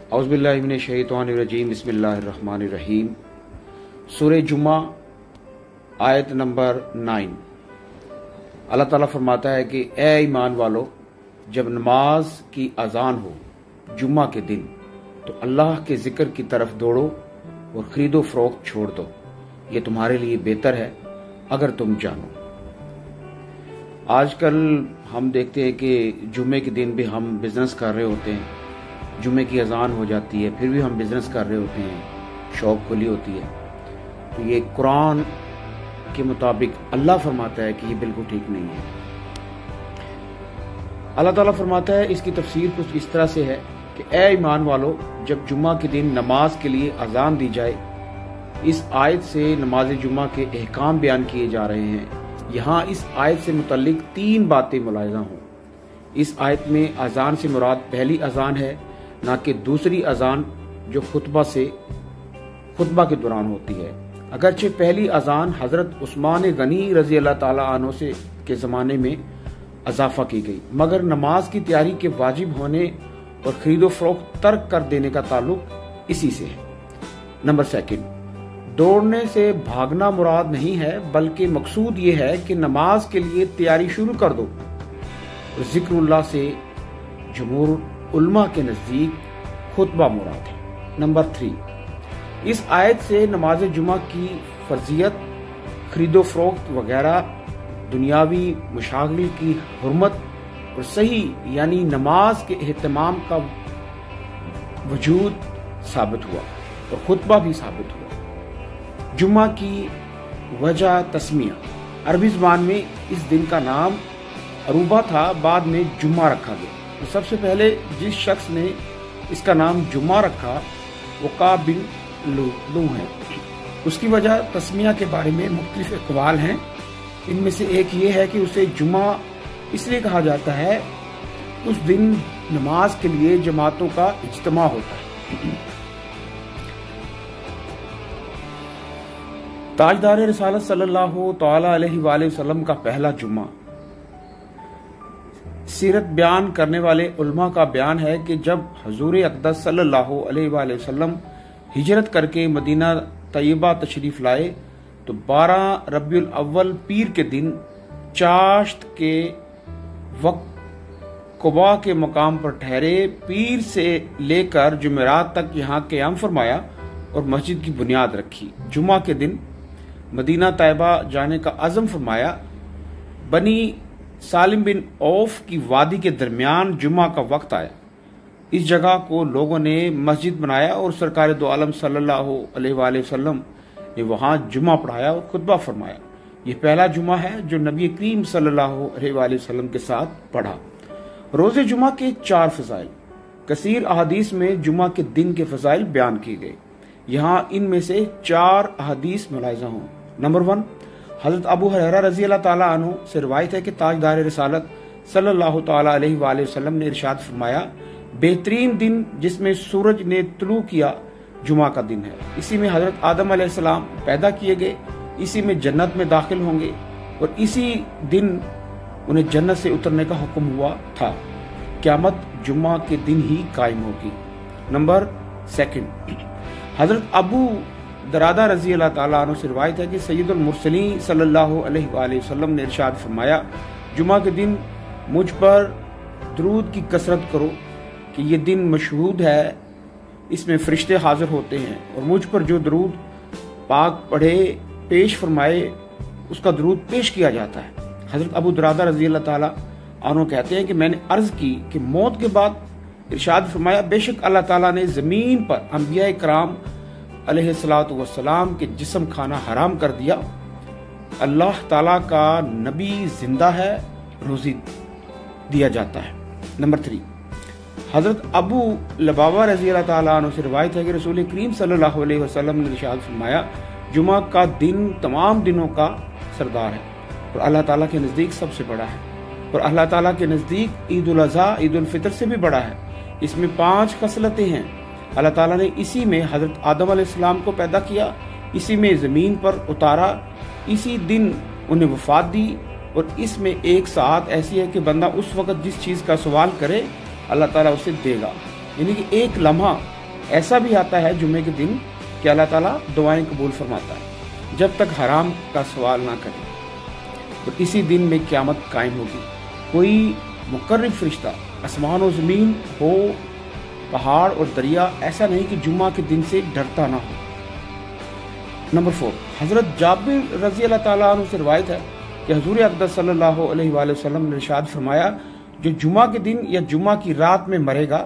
औज़ुबिल्लाहि मिनश्शैतानिर्रजीम बिस्मिल्लाहिर्रहमानिर्रहीम। सूरह जुम्मा आयत नंबर 9। अल्लाह ताला फरमाता है कि ए ईमान वालो, जब नमाज की अजान हो जुम्मा के दिन तो अल्लाह के जिक्र की तरफ दौड़ो और खरीदो फरोख्त छोड़ दो, ये तुम्हारे लिए बेहतर है अगर तुम जानो। आजकल हम देखते हैं कि जुम्मे के दिन भी हम बिजनेस कर रहे होते हैं, जुम्मे की अजान हो जाती है फिर भी हम बिजनेस कर रहे होते हैं, शॉप खुली होती है। तो ये कुरान के मुताबिक अल्लाह फरमाता है कि ये बिल्कुल ठीक नहीं है। अल्लाह ताला फरमाता है, इसकी तफसीर कुछ इस तरह से है कि ए ईमान वालो, जब जुम्मा के दिन नमाज के लिए अजान दी जाए। इस आयत से नमाज जुम्मा के अहकाम बयान किए जा रहे हैं। यहाँ इस आयत से मुतल्लिक 3 बातें मुलाहिजा हों। इस आयत में अजान से मुराद पहली अजान है, ना कि दूसरी अजान जो खुतबा के दौरान होती है। अगरचे पहली अजान हजरत उस्मान गनी रजी अल्लाह ताला अन्हु से के ज़माने में इजाफा की गई, मगर नमाज की तैयारी के वाजिब होने और खरीदो फरोख्त तर्क कर देने का ताल्लुक इसी से है। नंबर 2, दौड़ने से भागना मुराद नहीं है, बल्कि मकसूद ये है कि नमाज के लिए तैयारी शुरू कर दो। जिक्रुल्लाह से जमहूर उलमा के नजदीक खुतबा मुराद है। नंबर 3, इस आयत से नमाज जुमा की फर्जियत, खरीदो फरोख्त वगैरह दुनियावी मशागिल की हुर्मत और सही यानी नमाज के एहतमाम का वजूद साबित हुआ और खुतबा भी साबित हुआ। जुम्मा की वजह तस्मिया, अरबी ज़बान में इस दिन का नाम अरूबा था, बाद में जुम्मा रखा गया। तो सबसे पहले जिस शख्स ने इसका नाम जुम्मा रखा वो काब बिन लू है। उसकी वजह तस्मिया के बारे में मुख्तलिफ अक़वाल हैं। इनमें से एक ये है कि उसे जुम्मा इसलिए कहा जाता है, उस दिन नमाज के लिए जमातों का इज्तिमा होता है। ताजदार रिसालत सल्लल्लाहु तआला अलैहि वसल्लम का पहला जुम्मा। सीरत बयान करने वाले उलमा का बयान है कि जब हजूर अक़दस सल्लल्लाहु अलैहि वसल्लम हिजरत करके मदीना तैयबा तशरीफ लाए तो 12 रबीउल अव्वल पीर के दिन चाश्त के वक्त कुबा के मकाम पर ठहरे। पीर से लेकर जुमेरात तक यहाँ क़याम फरमाया और मस्जिद की बुनियाद रखी। जुम्मा के दिन मदीना तैयबा जाने का अज़म फरमाया। बनी सालिम बिन औफ की वादी के दरमियान जुम्मा का वक्त आया। इस जगह को लोगों ने मस्जिद बनाया और सरकार दो आलम सल्लल्लाहु अलैहि वसल्लम ने वहां जुम्मा पढ़ाया और खुतबा फरमाया। यह पहला जुम्मा है जो नबी करीम सल्लल्लाहु अलैहि वसल्लम के साथ पढ़ा। रोजे जुम्मा के 4 फजाइल, कसीर अहादीस में जुम्मा के दिन के फजाइल बयान किए गए। यहाँ इनमें से 4 अहादीस मुलाहिजा हों। नंबर 1, हजरत अबू हुरैरा रजी अल्लाह ताला अन्हु से रिवायत है कि ताजदार रिसालत सल्लल्लाहु ताला अलैहि वसल्लम ने इरशाद फरमाया, बेहतरीन दिन जिसमें सूरज ने तुलू किया जुमा का दिन है। इसी में हजरत आदम अलैहिस्सलाम पैदा किए गए, इसी में जन्नत में दाखिल होंगे और इसी दिन उन्हें जन्नत से उतरने का हुक्म हुआ था। क़यामत जुम्मा के दिन ही कायम होगी। नंबर 2, हजरत अबू दरादा रजी अल्लाह ताला अन्हु से रिवायत है कि सैयदुल मुरसलीन सल्लल्लाहु अलैहि वसल्लम ने इरशाद फरमाया, जुमा के दिन मुझ पर दरूद की कसरत करो कि ये दिन मशहूद है, इसमें फरिश्ते हाजिर होते हैं और मुझ पर जो दरूद पाक पढ़े पेश फरमाए उसका दरूद पेश किया जाता है। हजरत अबू दरादा रजी अल्लाह ताला अन्हु कहते हैं कि मैंने अर्ज की कि मौत के बाद इरशाद फरमाया, बेशक अल्लाह ताला ने जमीन पर अंबिया कराम अलैहिस्सलातु वस्सलाम के जिस्म खाना हराम कर दिया। अल्लाह ताला का नबी जिंदा है, रोजी दिया जाता है। नंबर 3, हजरत अबू लबाबा रजी अल्लाह ताला अन्हु से रिवायत है कि रसूल करीम सल्लल्लाहु अलैहि वसल्लम ने इरशाद फरमाया, जुमा का दिन तमाम दिनों का सरदार है और अल्लाह ताला के नज़दीक सबसे बड़ा है और अल्लाह ताला के नज़दीक ईद उल अज़हा ईद उल फितर से भी बड़ा है। इसमें 5 खसलतें हैं। अल्लाह ताला ने इसी में हजरत आदम अलैहिस्सलाम को पैदा किया, इसी में ज़मीन पर उतारा, इसी दिन उन्हें वफात दी और इसमें एक साथ ऐसी है कि बंदा उस वक्त जिस चीज़ का सवाल करे अल्लाह ताला उसे देगा। यानी कि एक लम्हा ایسا بھی آتا ہے جمعے کے دن کہ اللہ تعالیٰ دعائیں قبول فرماتا ہے جب تک حرام کا سوال نہ کرے، تو اسی دن میں قیامت قائم ہوگی۔ کوئی مقرب فرشتہ آسمان و زمین ہو، پہاڑ اور دریا، ایسا نہیں کہ جمعہ کے دن سے ڈرتا نہ ہو۔ نمبر 4، حضرت جابر رضی اللہ تعالیٰ عنہ سے روایت ہے کہ حضور اقدس صلی اللہ علیہ وآلہ وسلم نے ارشاد فرمایا، جو جمعہ کے دن یا جمعہ کی رات میں مرے گا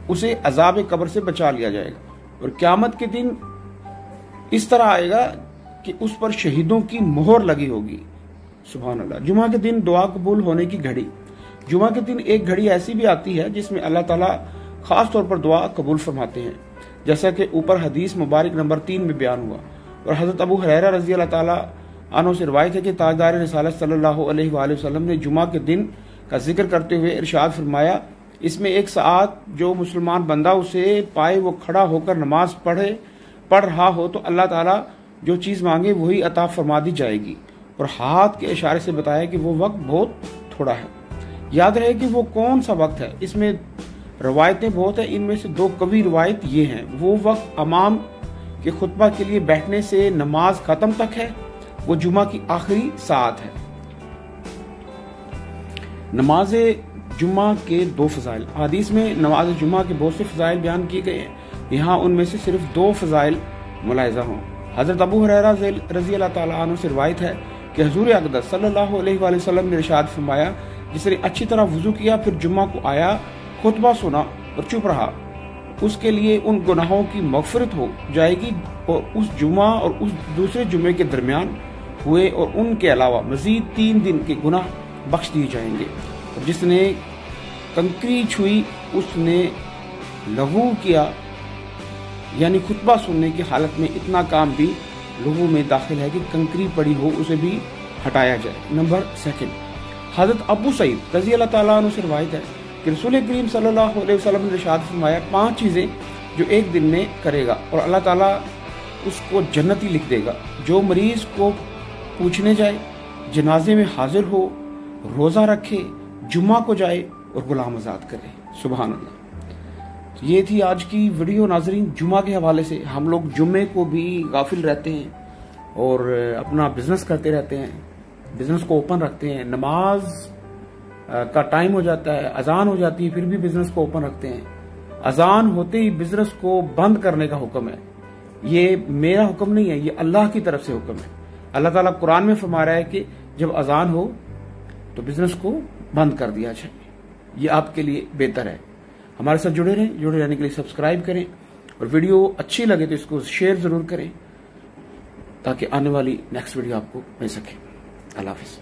اسے عذاب قبر سے بچا لیا جائے گا، اور قیامت کے دن اس طرح آئے گا کہ اس پر شہیدوں کی مہر لگی ہوگی۔ سبحان اللہ۔ جمعہ کے دن دعا قبول ہونے کی گھڑی۔ جمعہ کے دن ایک گھڑی ایسی بھی آتی ہے جس میں اللہ تعالیٰ خاص طور پر دعا قبول فرماتے ہیں، جیسا کہ اوپر حدیث مبارک نمبر 3 میں بیان ہوا۔ اور حضرت ابو ہریرہ رضی اللہ تعالیٰ عنہ سے روایت ہے کہ تاجدار رسالت صلی اللہ علیہ وآلہ وسلم نے جمعہ کے دن کا ذکر کرتے ہوئے ارشاد فرمایا، اس میں ایک ساعت جو مسلمان بندہ اسے پائے وہ کھڑا ہو کر نماز پڑھ رہا ہو تو اللہ تعالیٰ جو چیز مانگے وہی عطا فرما دی جائے گی، اور ہاتھ کے اشارے سے بتایا کہ وہ وقت بہت تھوڑا ہے۔ یاد رہے کہ وہ کون سا وقت ہے، اس میں روایتیں بہت ہیں، ان میں سے 2 قوی روایت یہ ہیں۔ وہ وقت امام کے خطبہ کے لیے بیٹھنے سے نماز ختم تک ہے، وہ جمعہ کی آخری ساعت ہے۔ نماز جمعہ کے 2 فضائل۔ حدیث میں نماز جمعہ کے بہت سے فضائل بیان کیے گئے ہیں، یہاں ان میں سے صرف 2 فضائل ملاحظہ ہوں۔ حضرت ابو ہریرہ رضی اللہ تعالیٰ عنہ سے روایت ہے کہ حضور اقدس صلی اللہ علیہ وآلہ وسلم نے ارشاد فرمایا، جس نے اچھی طرح وضو کیا پھر جمعہ کو آیا، خطبہ سنا اور چپ رہا، اس کے لیے ان گناہوں کی مغفرت ہو جائے گی اور اس جمعہ اور اس دوسرے جمعے کے درمیان ہوئے اور ان کے علاوہ مزید 3 دن کے گناہ بخش دیے جائیں گے۔ اور جس نے کنکری چھوئی اس نے لغو کیا، یعنی خطبہ سننے کی حالت میں اتنا کام بھی لغو میں داخل ہے کہ کنکری پڑی ہو اسے بھی ہٹایا جائے۔ نمبر 2، حضرت ابو سعید رضی اللہ تعالیٰ عنہ سے روایت ہے کہ رسول کریم صلی اللہ علیہ وسلم نے ارشاد فرمایا، 5 چیزیں جو ایک دن میں کرے گا اور اللہ تعالیٰ اس کو جنتی لکھ دے گا: جو مریض کو پوچھنے جائے، جنازے میں حاضر ہو، روزہ رکھے، جمعہ کو جائے اور غلام آزاد کرے۔ سبحان اللہ۔ یہ تھی آج کی ویڈیو ناظرین جمعہ کے حوالے سے۔ ہم لوگ جمعے کو بھی غافل رہتے ہیں اور اپنا بزنس کرتے رہتے ہیں، بزنس کو اوپن رکھتے ہیں، نماز کا ٹائم ہو جاتا ہے، اذان ہو جاتی ہے، پھر بھی بزنس کو اوپن رکھتے ہیں۔ اذان ہوتے ہی بزنس کو بند کرنے کا حکم ہے، یہ میرا حکم نہیں ہے، یہ اللہ کی طرف سے حکم ہے۔ اللہ تعالیٰ قرآن میں فرما رہا ہے کہ جب اذان ہو تو بزنس کو بند کر دیا جائے، یہ آپ کے لیے بہتر ہے۔ ہمارے ساتھ جڑے رہنے کے لیے سبسکرائب کریں، اور ویڈیو اچھی لگے تو اس کو شیئر ضرور کریں تاکہ آنے والی نیکسٹ ویڈیو آپ کو مل سکے۔ اللہ حافظ۔